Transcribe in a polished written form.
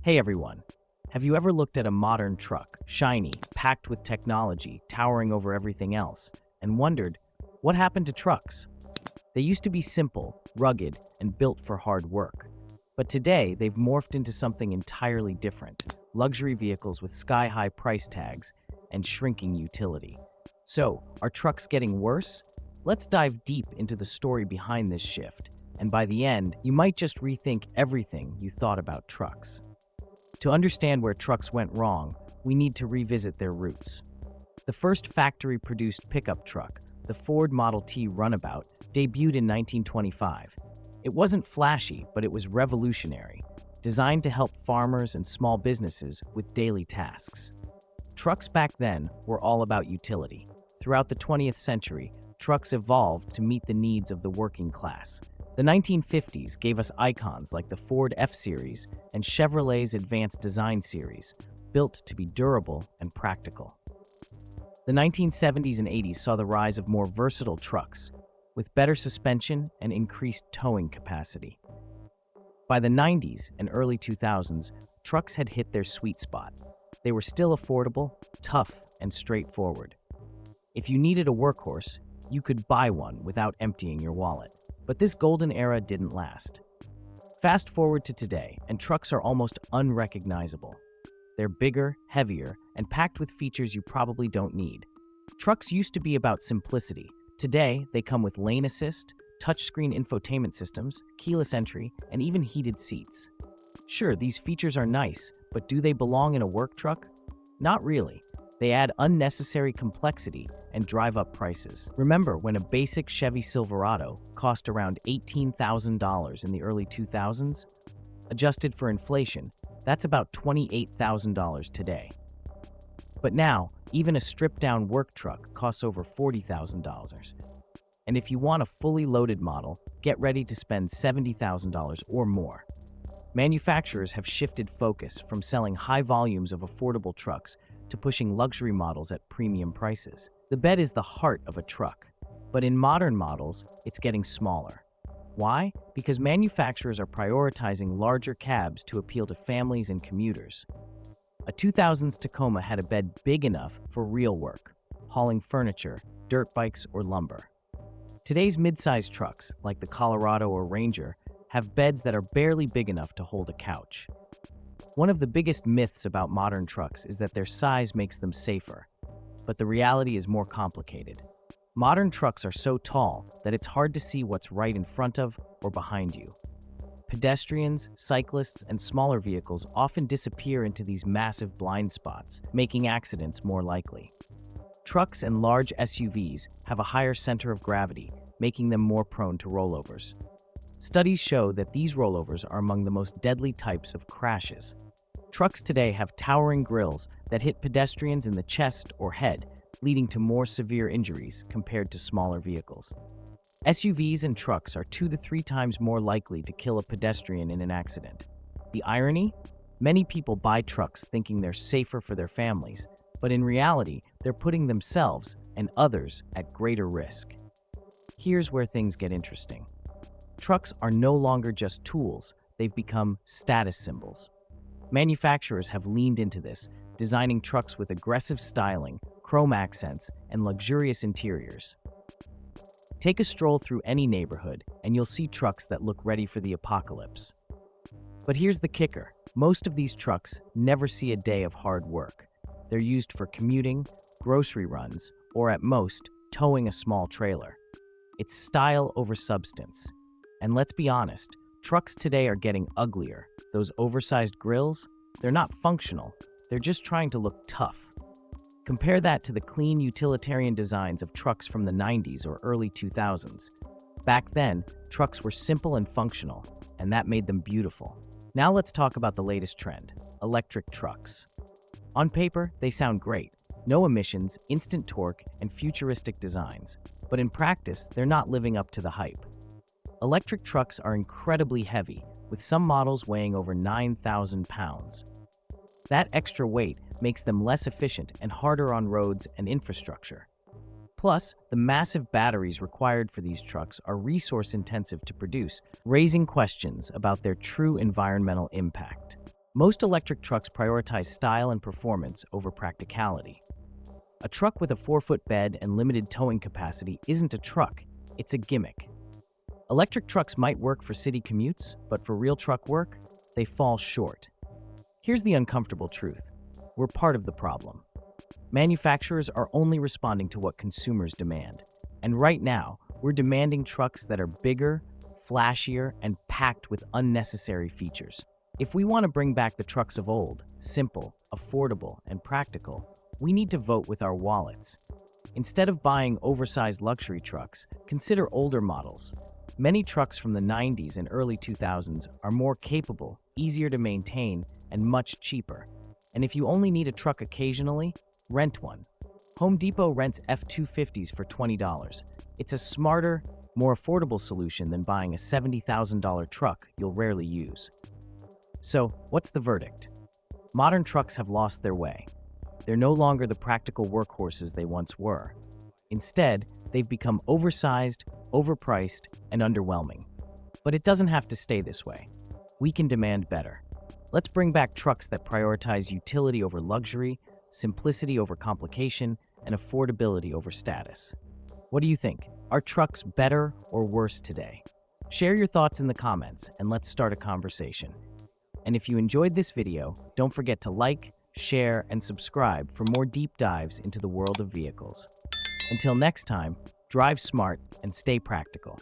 Hey everyone, have you ever looked at a modern truck, shiny, packed with technology, towering over everything else, and wondered, what happened to trucks? They used to be simple, rugged, and built for hard work. But today, they've morphed into something entirely different: luxury vehicles with sky-high price tags and shrinking utility. So, are trucks getting worse? Let's dive deep into the story behind this shift, and by the end, you might just rethink everything you thought about trucks. To understand where trucks went wrong, we need to revisit their roots. The first factory-produced pickup truck, the Ford Model T Runabout, debuted in 1925. It wasn't flashy, but it was revolutionary, designed to help farmers and small businesses with daily tasks. Trucks back then were all about utility. Throughout the 20th century, trucks evolved to meet the needs of the working class. The 1950s gave us icons like the Ford F-Series and Chevrolet's Advanced Design Series, built to be durable and practical. The 1970s and 80s saw the rise of more versatile trucks, with better suspension and increased towing capacity. By the 90s and early 2000s, trucks had hit their sweet spot. They were still affordable, tough, and straightforward. If you needed a workhorse, you could buy one without emptying your wallet. But this golden era didn't last. Fast forward to today, and trucks are almost unrecognizable. They're bigger, heavier, and packed with features you probably don't need. Trucks used to be about simplicity. Today, they come with lane assist, touchscreen infotainment systems, keyless entry, and even heated seats. Sure, these features are nice, but do they belong in a work truck? Not really. They add unnecessary complexity and drive up prices. Remember when a basic Chevy Silverado cost around $18,000 in the early 2000s? Adjusted for inflation, that's about $28,000 today. But now, even a stripped-down work truck costs over $40,000. And if you want a fully loaded model, get ready to spend $70,000 or more. Manufacturers have shifted focus from selling high volumes of affordable trucks to pushing luxury models at premium prices. The bed is the heart of a truck, but in modern models, it's getting smaller. Why? Because manufacturers are prioritizing larger cabs to appeal to families and commuters. A 2000s Tacoma had a bed big enough for real work, hauling furniture, dirt bikes, or lumber. Today's mid-sized trucks, like the Colorado or Ranger, have beds that are barely big enough to hold a couch. One of the biggest myths about modern trucks is that their size makes them safer, but the reality is more complicated. Modern trucks are so tall that it's hard to see what's right in front of or behind you. Pedestrians, cyclists, and smaller vehicles often disappear into these massive blind spots, making accidents more likely. Trucks and large SUVs have a higher center of gravity, making them more prone to rollovers. Studies show that these rollovers are among the most deadly types of crashes. Trucks today have towering grills that hit pedestrians in the chest or head, leading to more severe injuries compared to smaller vehicles. SUVs and trucks are 2 to 3 times more likely to kill a pedestrian in an accident. The irony? Many people buy trucks thinking they're safer for their families, but in reality, they're putting themselves and others at greater risk. Here's where things get interesting. Trucks are no longer just tools, they've become status symbols. Manufacturers have leaned into this, designing trucks with aggressive styling, chrome accents, and luxurious interiors. Take a stroll through any neighborhood, and you'll see trucks that look ready for the apocalypse. But here's the kicker: most of these trucks never see a day of hard work. They're used for commuting, grocery runs, or at most, towing a small trailer. It's style over substance. And let's be honest, trucks today are getting uglier. Those oversized grills, they're not functional, they're just trying to look tough. Compare that to the clean utilitarian designs of trucks from the 90s or early 2000s. Back then, trucks were simple and functional, and that made them beautiful. Now let's talk about the latest trend: electric trucks. On paper, they sound great. No emissions, instant torque, and futuristic designs. But in practice, they're not living up to the hype. Electric trucks are incredibly heavy, with some models weighing over 9,000 pounds. That extra weight makes them less efficient and harder on roads and infrastructure. Plus, the massive batteries required for these trucks are resource-intensive to produce, raising questions about their true environmental impact. Most electric trucks prioritize style and performance over practicality. A truck with a 4-foot bed and limited towing capacity isn't a truck, it's a gimmick. Electric trucks might work for city commutes, but for real truck work, they fall short. Here's the uncomfortable truth. We're part of the problem. Manufacturers are only responding to what consumers demand. And right now, we're demanding trucks that are bigger, flashier, and packed with unnecessary features. If we want to bring back the trucks of old, simple, affordable, and practical, we need to vote with our wallets. Instead of buying oversized luxury trucks, consider older models. Many trucks from the 90s and early 2000s are more capable, easier to maintain, and much cheaper. And if you only need a truck occasionally, rent one. Home Depot rents F-250s for $20. It's a smarter, more affordable solution than buying a $70,000 truck you'll rarely use. So, what's the verdict? Modern trucks have lost their way. They're no longer the practical workhorses they once were. Instead, they've become oversized, overpriced, and underwhelming. But it doesn't have to stay this way. We can demand better. Let's bring back trucks that prioritize utility over luxury, simplicity over complication, and affordability over status. What do you think? Are trucks better or worse today? Share your thoughts in the comments and let's start a conversation. And if you enjoyed this video, don't forget to like, share, and subscribe for more deep dives into the world of vehicles. Until next time, drive smart and stay practical.